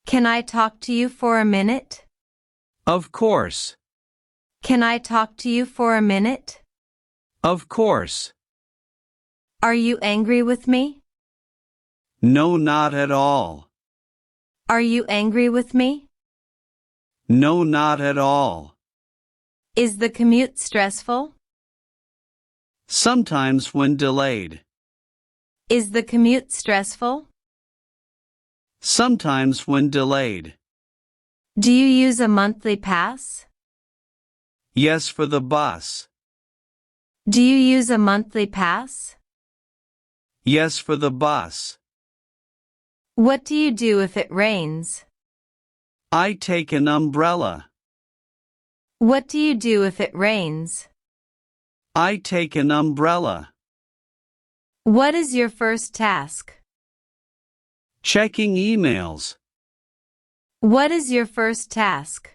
Can I talk to you for a minute? Of course. Can I talk to you for a minute? Of course. Are you angry with me? No, not at all. Are you angry with me? No, not at all. Is the commute stressful? Sometimes when delayed. Is the commute stressful? Sometimes when delayed. Do you use a monthly pass? Yes, for the bus. Do you use a monthly pass? Yes, for the bus. What do you do if it rains? I take an umbrella. What do you do if it rains? I take an umbrella. What is your first task? Checking emails. What is your first task?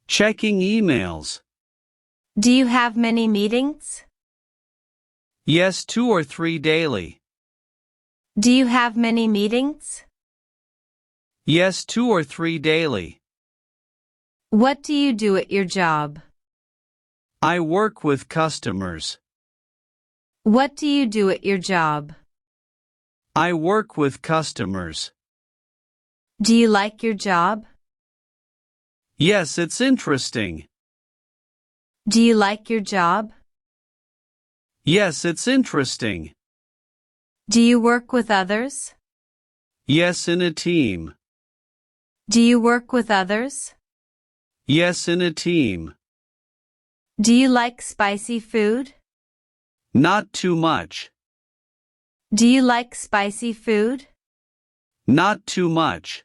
Checking emails. Do you have many meetings? Yes, 2 or 3 daily. Do you have many meetings? Yes, 2 or 3 daily. What do you do at your job? I work with customers. What do you do at your job? I work with customers. Do you like your job? Yes, it's interesting. Do you like your job? Yes, it's interesting. Do you work with others? Yes, in a team. Do you work with others? Yes, in a team. Do you like spicy food? Not too much. Do you like spicy food? Not too much.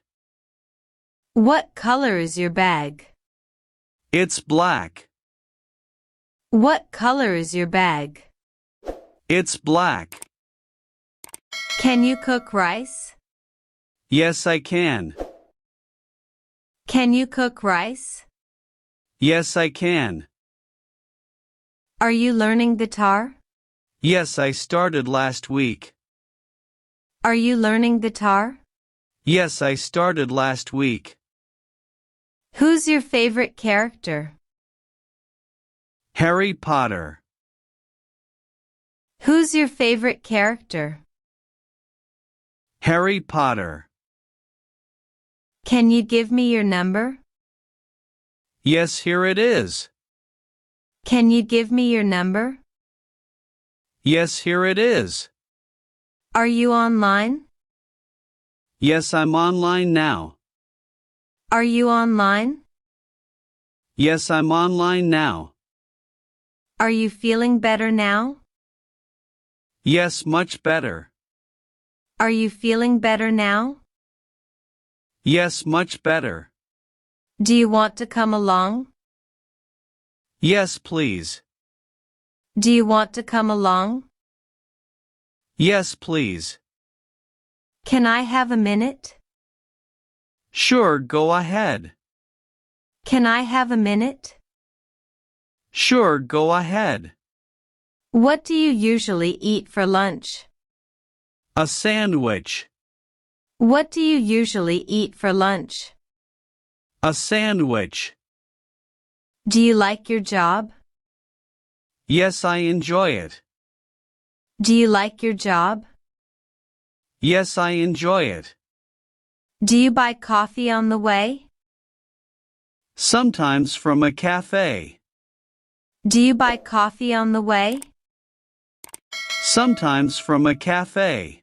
What color is your bag? It's black. What color is your bag? It's black. Can you cook rice? Yes, I can. Can you cook rice? Yes, I can. Are you learning guitar? Yes, I started last week. Are you learning guitar? Yes, I started last week. Who's your favorite character? Harry Potter. Who's your favorite character? Harry Potter. Can you give me your number? Yes, here it is. Can you give me your number? Yes, here it is. Are you online? Yes, I'm online now. Are you online? Yes, I'm online now. Are you feeling better now? Yes, much better. Are you feeling better now? Yes, much better. Do you want to come along? Yes, please. Do you want to come along? Yes, please. Can I have a minute? Sure, go ahead. Can I have a minute? Sure, go ahead. What do you usually eat for lunch? A sandwich. What do you usually eat for lunch? A sandwich. Do you like your job? Yes, I enjoy it. Do you like your job? Yes, I enjoy it. Do you buy coffee on the way? Sometimes from a cafe. Do you buy coffee on the way? Sometimes from a cafe.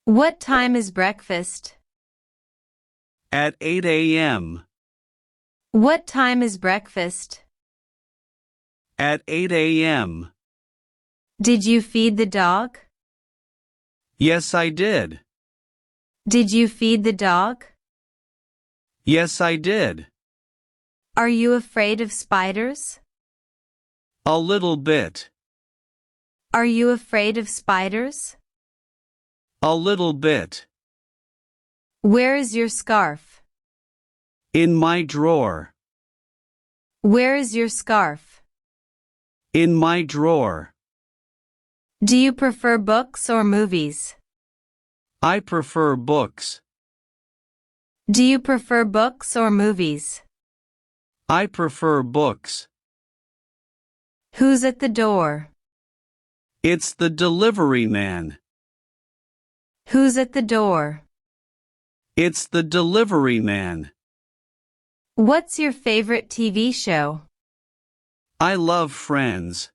What time is breakfast? At 8 a.m. What time is breakfast? At 8 a.m. Did you feed the dog? Yes, I did. Did you feed the dog? Yes, I did. Are you afraid of spiders? A little bit. Are you afraid of spiders? A little bit. Where is your scarf? In my drawer. Where is your scarf? In my drawer. Do you prefer books or movies? I prefer books. Do you prefer books or movies? I prefer books. Who's at the door? It's the delivery man. Who's at the door? It's the delivery man. What's your favorite TV show? I love Friends.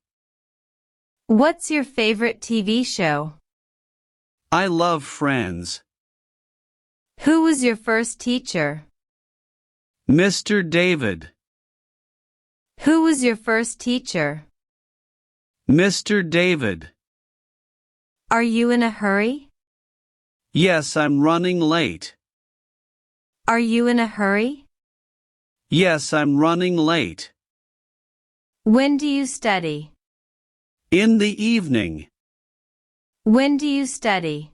What's your favorite TV show? I love Friends. Who was your first teacher? Mr. David. Who was your first teacher? Mr. David. Are you in a hurry? Yes, I'm running late. Are you in a hurry? Yes, I'm running late. When do you study? In the evening. When do you study?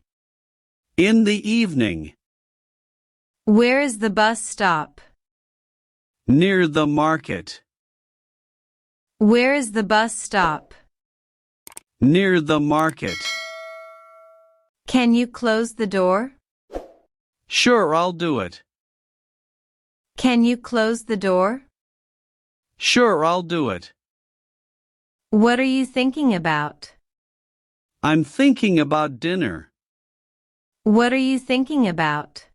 In the evening. Where is the bus stop? Near the market. Where is the bus stop? Near the market. Can you close the door? Sure, I'll do it. Can you close the door? Sure, I'll do it. What are you thinking about? I'm thinking about dinner. What are you thinking about?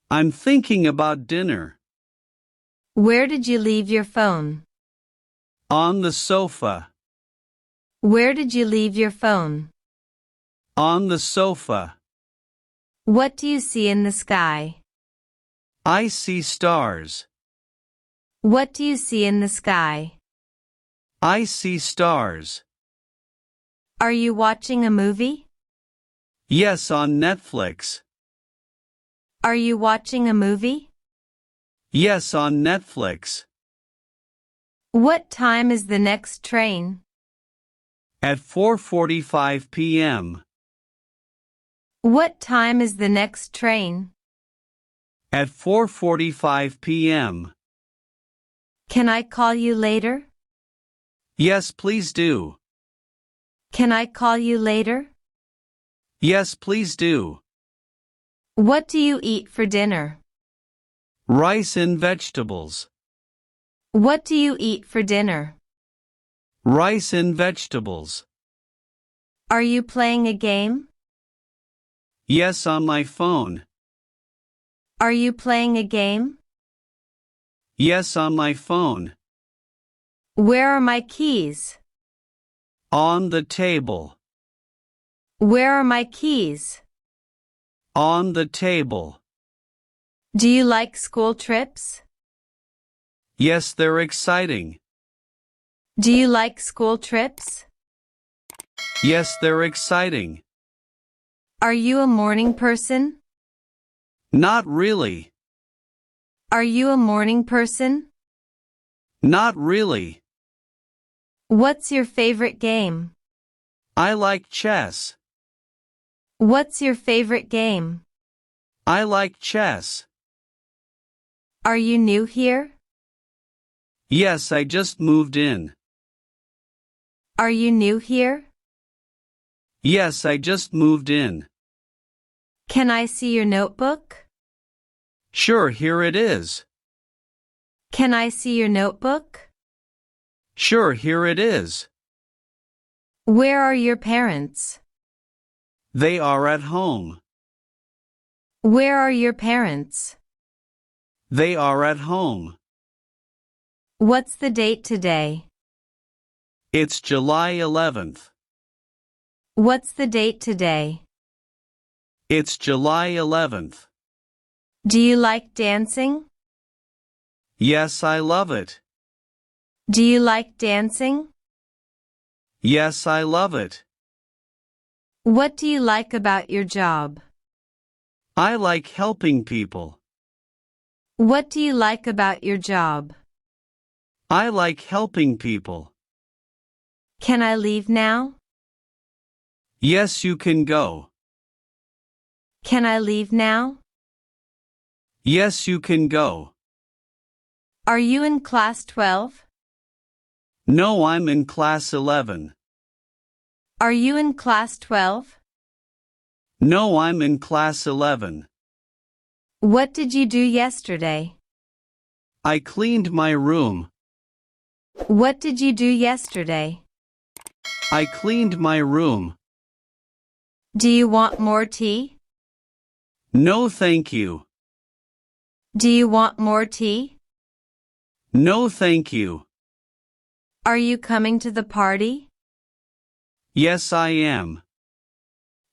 I'm thinking about dinner. Where did you leave your phone? On the sofa. Where did you leave your phone? On the sofa. What do you see in the sky? I see stars. What do you see in the sky? I see stars. Are you watching a movie? Yes, on Netflix. Are you watching a movie? Yes, on Netflix. What time is the next train? At 4:45 p.m. What time is the next train? At 4:45 p.m. Can I call you later? Yes, please do. Can I call you later? Yes, please do. What do you eat for dinner? Rice and vegetables. What do you eat for dinner? Rice and vegetables. Are you playing a game? Yes, on my phone. Are you playing a game? Yes, on my phone. Where are my keys? On the table. Where are my keys? On the table. Do you like school trips? Yes, they're exciting. Do you like school trips? Yes, they're exciting. Are you a morning person? Not really. Are you a morning person? Not really. What's your favorite game? I like chess. What's your favorite game? I like chess. Are you new here? Yes, I just moved in. Are you new here? Yes, I just moved in. Can I see your notebook? Sure, here it is. Can I see your notebook? Sure, here it is. Where are your parents? They are at home. Where are your parents? They are at home. What's the date today? It's July 11th. What's the date today? It's July 11th. Do you like dancing? Yes, I love it. Do you like dancing? Yes, I love it. What do you like about your job? I like helping people. What do you like about your job? I like helping people. Can I leave now? Yes, you can go. Can I leave now? Yes, you can go. Are you in class 12? No, I'm in class 11. Are you in class 12? No, I'm in class 11. What did you do yesterday? I cleaned my room. What did you do yesterday? I cleaned my room. Do you want more tea? No, thank you. Do you want more tea? No, thank you. Are you coming to the party? Yes, I am.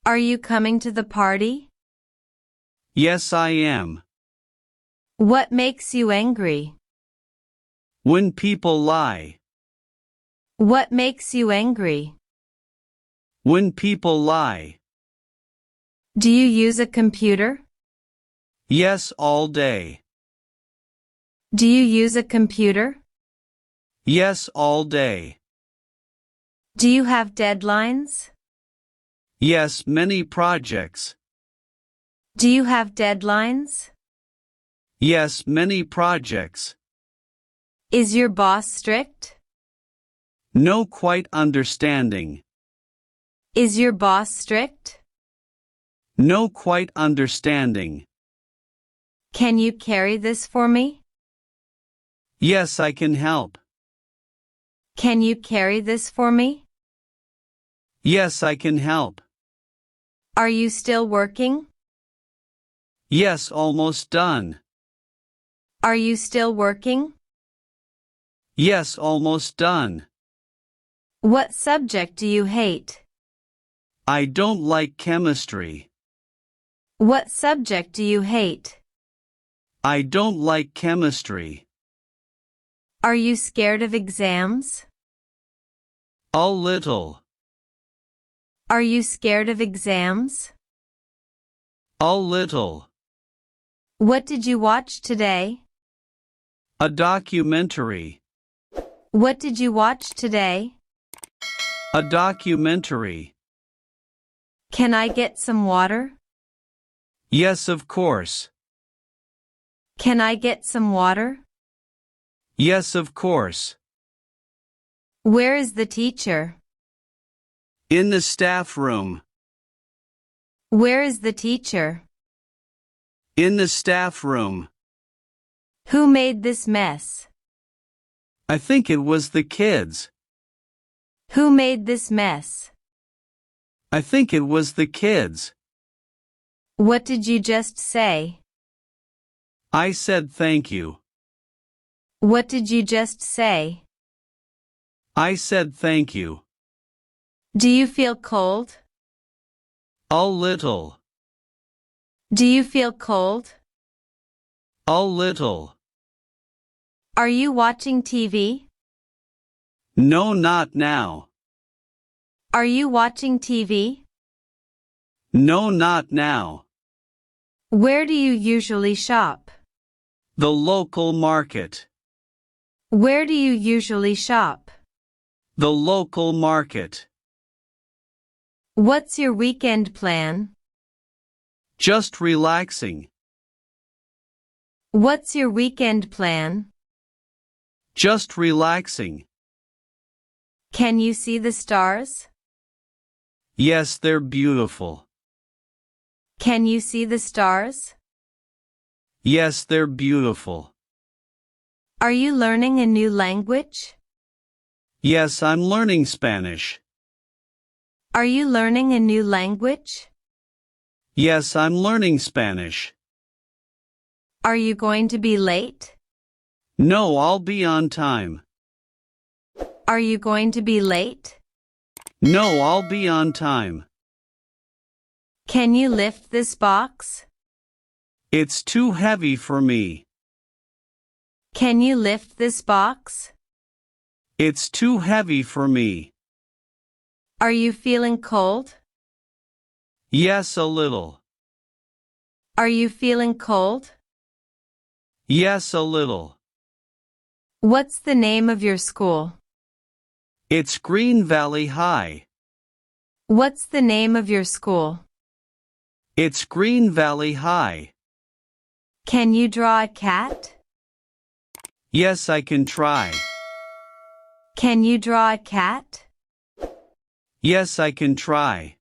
Are you coming to the party? Yes, I am. What makes you angry? When people lie. What makes you angry? When people lie. Do you use a computer? Yes, all day. Do you use a computer? Yes, all day. Do you have deadlines? Yes, many projects. Do you have deadlines? Yes, many projects. Is your boss strict? No, quite understanding. Is your boss strict? No, quite understanding. Can you carry this for me? Yes, I can help. Can you carry this for me? Yes, I can help. Are you still working? Yes, almost done. Are you still working? Yes, almost done. What subject do you hate? I don't like chemistry. What subject do you hate? I don't like chemistry. Are you scared of exams? A little. Are you scared of exams? A little. What did you watch today? A documentary. What did you watch today? A documentary. Can I get some water? Yes, of course. Can I get some water? Yes, of course. Where is the teacher? In the staff room. Where is the teacher? In the staff room. Who made this mess? I think it was the kids. Who made this mess? I think it was the kids. What did you just say? I said thank you. What did you just say? I said thank you. Do you feel cold? A little. Do you feel cold? A little. Are you watching TV? No, not now. Are you watching TV? No, not now. Where do you usually shop? The local market. Where do you usually shop? The local market. What's your weekend plan? Just relaxing. What's your weekend plan? Just relaxing. Can you see the stars? Yes, they're beautiful. Can you see the stars? Yes, they're beautiful. Are you learning a new language? Yes, I'm learning Spanish. Are you learning a new language? Yes, I'm learning Spanish. Are you going to be late? No, I'll be on time. Are you going to be late? No, I'll be on time. Can you lift this box? It's too heavy for me. Can you lift this box? It's too heavy for me. Are you feeling cold? Yes, a little. Are you feeling cold? Yes, a little. What's the name of your school? It's Green Valley High. What's the name of your school? It's Green Valley High. Can you draw a cat? Yes, I can try. Can you draw a cat? Yes, I can try.